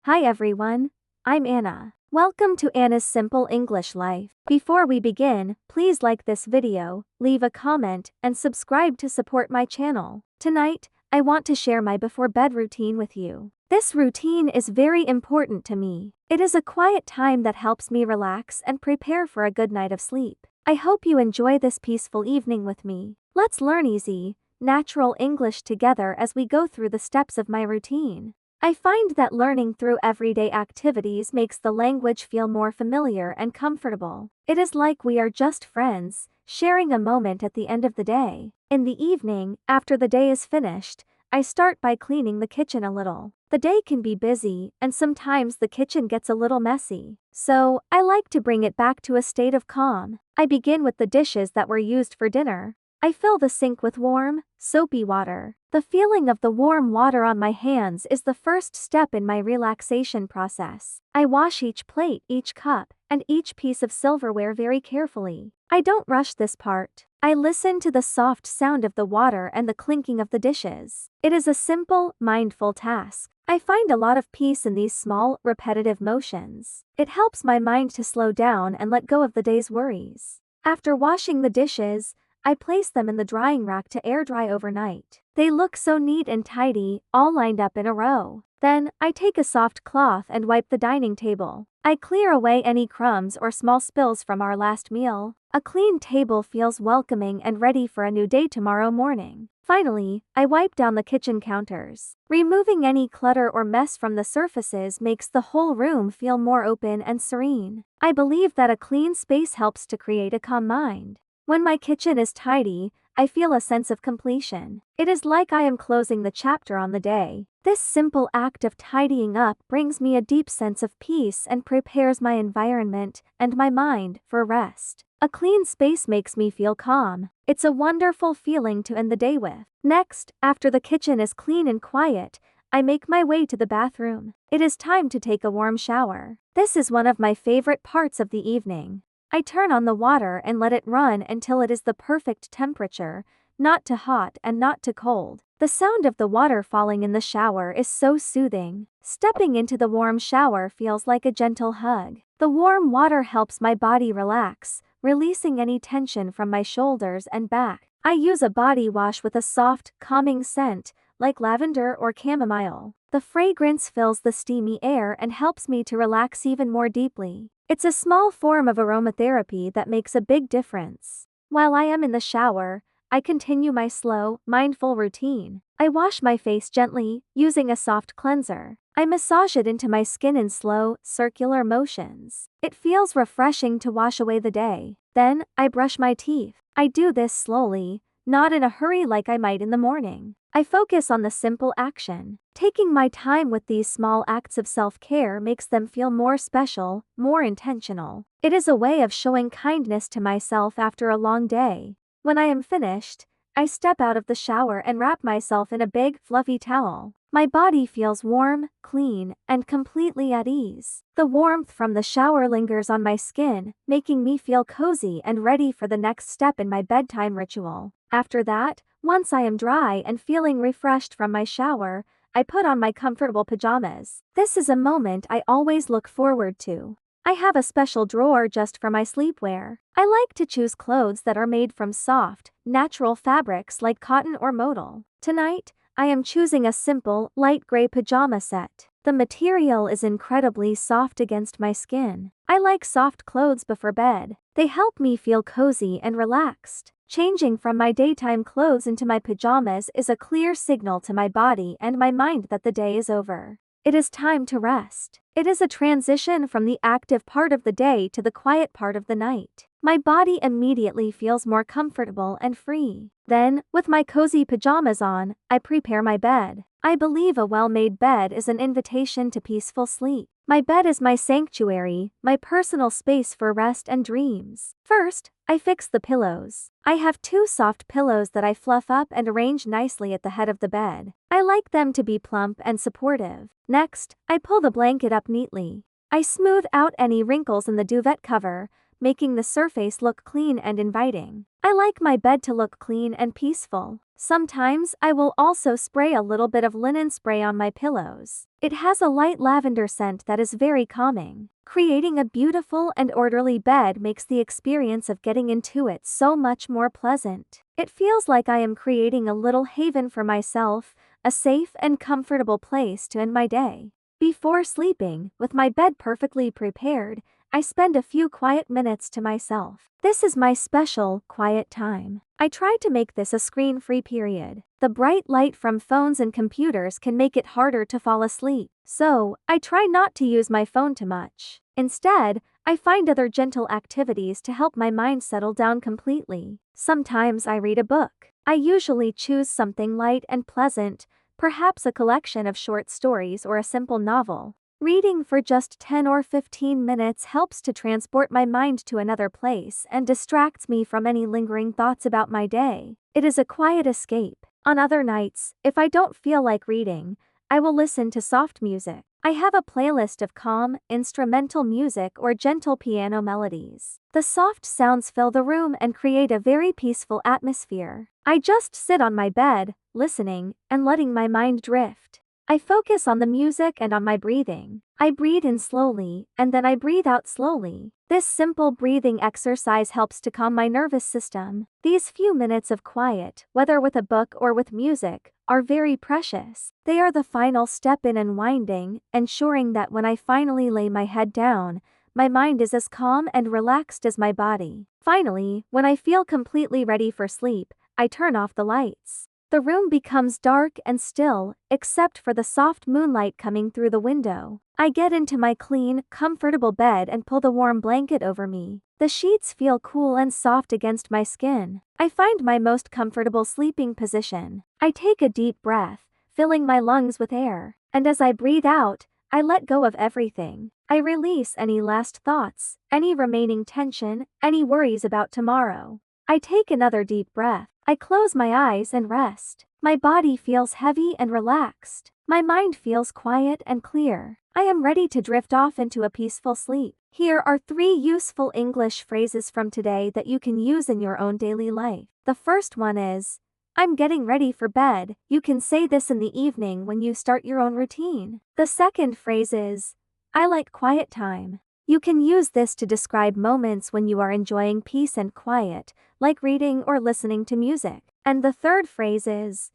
Hi everyone, I'm Anna. Welcome to Anna's Simple English Life. Before we begin, please like this video, leave a comment, and subscribe to support my channel. Tonight, I want to share my before bed routine with you. This routine is very important to me. It is a quiet time that helps me relax and prepare for a good night of sleep. I hope you enjoy this peaceful evening with me. Let's learn easy, natural English together as we go through the steps of my routine. I find that learning through everyday activities makes the language feel more familiar and comfortable. It is like we are just friends, sharing a moment at the end of the day. In the evening, after the day is finished, I start by cleaning the kitchen a little. The day can be busy, and sometimes the kitchen gets a little messy. So, I like to bring it back to a state of calm. I begin with the dishes that were used for dinner. I fill the sink with warm, soapy water. The feeling of the warm water on my hands is the first step in my relaxation process. I wash each plate, each cup, and each piece of silverware very carefully. I don't rush this part. I listen to the soft sound of the water and the clinking of the dishes. It is a simple, mindful task. I find a lot of peace in these small, repetitive motions. It helps my mind to slow down and let go of the day's worries. After washing the dishes, I place them in the drying rack to air dry overnight. They look so neat and tidy, all lined up in a row. Then, I take a soft cloth and wipe the dining table. I clear away any crumbs or small spills from our last meal. A clean table feels welcoming and ready for a new day tomorrow morning. Finally, I wipe down the kitchen counters. Removing any clutter or mess from the surfaces makes the whole room feel more open and serene. I believe that a clean space helps to create a calm mind. When my kitchen is tidy, I feel a sense of completion. It is like I am closing the chapter on the day. This simple act of tidying up brings me a deep sense of peace and prepares my environment and my mind for rest. A clean space makes me feel calm. It's a wonderful feeling to end the day with. Next, after the kitchen is clean and quiet, I make my way to the bathroom. It is time to take a warm shower. This is one of my favorite parts of the evening. I turn on the water and let it run until it is the perfect temperature, not too hot and not too cold. The sound of the water falling in the shower is so soothing. Stepping into the warm shower feels like a gentle hug. The warm water helps my body relax, releasing any tension from my shoulders and back. I use a body wash with a soft, calming scent, like lavender or chamomile. The fragrance fills the steamy air and helps me to relax even more deeply. It's a small form of aromatherapy that makes a big difference. While I am in the shower, I continue my slow, mindful routine. I wash my face gently, using a soft cleanser. I massage it into my skin in slow, circular motions. It feels refreshing to wash away the day. Then, I brush my teeth. I do this slowly, not in a hurry like I might in the morning. I focus on the simple action. Taking my time with these small acts of self-care makes them feel more special, more intentional. It is a way of showing kindness to myself after a long day. When I am finished, I step out of the shower and wrap myself in a big, fluffy towel. My body feels warm, clean, and completely at ease. The warmth from the shower lingers on my skin, making me feel cozy and ready for the next step in my bedtime ritual. After that, once I am dry and feeling refreshed from my shower, I put on my comfortable pajamas. This is a moment I always look forward to. I have a special drawer just for my sleepwear. I like to choose clothes that are made from soft, natural fabrics like cotton or modal. Tonight, I am choosing a simple, light gray pajama set. The material is incredibly soft against my skin. I like soft clothes before bed. They help me feel cozy and relaxed. Changing from my daytime clothes into my pajamas is a clear signal to my body and my mind that the day is over. It is time to rest. It is a transition from the active part of the day to the quiet part of the night. My body immediately feels more comfortable and free. Then, with my cozy pajamas on, I prepare my bed. I believe a well-made bed is an invitation to peaceful sleep. My bed is my sanctuary, my personal space for rest and dreams. First, I fix the pillows. I have 2 soft pillows that I fluff up and arrange nicely at the head of the bed. I like them to be plump and supportive. Next, I pull the blanket up neatly. I smooth out any wrinkles in the duvet cover, making the surface look clean and inviting. I like my bed to look clean and peaceful. Sometimes I will also spray a little bit of linen spray on my pillows. It has a light lavender scent that is very calming. Creating a beautiful and orderly bed makes the experience of getting into it so much more pleasant. It feels like I am creating a little haven for myself, a safe and comfortable place to end my day. Before sleeping, with my bed perfectly prepared, I spend a few quiet minutes to myself. This is my special, quiet time. I try to make this a screen-free period. The bright light from phones and computers can make it harder to fall asleep, so I try not to use my phone too much. Instead, I find other gentle activities to help my mind settle down completely. Sometimes I read a book. I usually choose something light and pleasant, perhaps a collection of short stories or a simple novel. Reading for just 10 or 15 minutes helps to transport my mind to another place and distracts me from any lingering thoughts about my day. It is a quiet escape. On other nights, if I don't feel like reading, I will listen to soft music. I have a playlist of calm, instrumental music or gentle piano melodies. The soft sounds fill the room and create a very peaceful atmosphere. I just sit on my bed, listening, and letting my mind drift. I focus on the music and on my breathing. I breathe in slowly, and then I breathe out slowly. This simple breathing exercise helps to calm my nervous system. These few minutes of quiet, whether with a book or with music, are very precious. They are the final step in unwinding, ensuring that when I finally lay my head down, my mind is as calm and relaxed as my body. Finally, when I feel completely ready for sleep, I turn off the lights. The room becomes dark and still, except for the soft moonlight coming through the window. I get into my clean, comfortable bed and pull the warm blanket over me. The sheets feel cool and soft against my skin. I find my most comfortable sleeping position. I take a deep breath, filling my lungs with air, and as I breathe out, I let go of everything. I release any last thoughts, any remaining tension, any worries about tomorrow. I take another deep breath. I close my eyes and rest. My body feels heavy and relaxed. My mind feels quiet and clear. I am ready to drift off into a peaceful sleep. Here are 3 useful English phrases from today that you can use in your own daily life. The first one is, I'm getting ready for bed. You can say this in the evening when you start your own routine. The second phrase is, I like quiet time. You can use this to describe moments when you are enjoying peace and quiet, like reading or listening to music. And the third phrase is,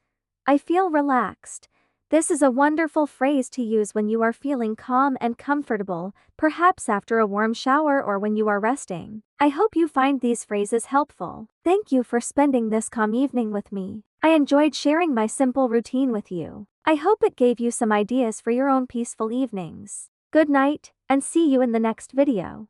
I feel relaxed. This is a wonderful phrase to use when you are feeling calm and comfortable, perhaps after a warm shower or when you are resting. I hope you find these phrases helpful. Thank you for spending this calm evening with me. I enjoyed sharing my simple routine with you. I hope it gave you some ideas for your own peaceful evenings. Good night, and see you in the next video.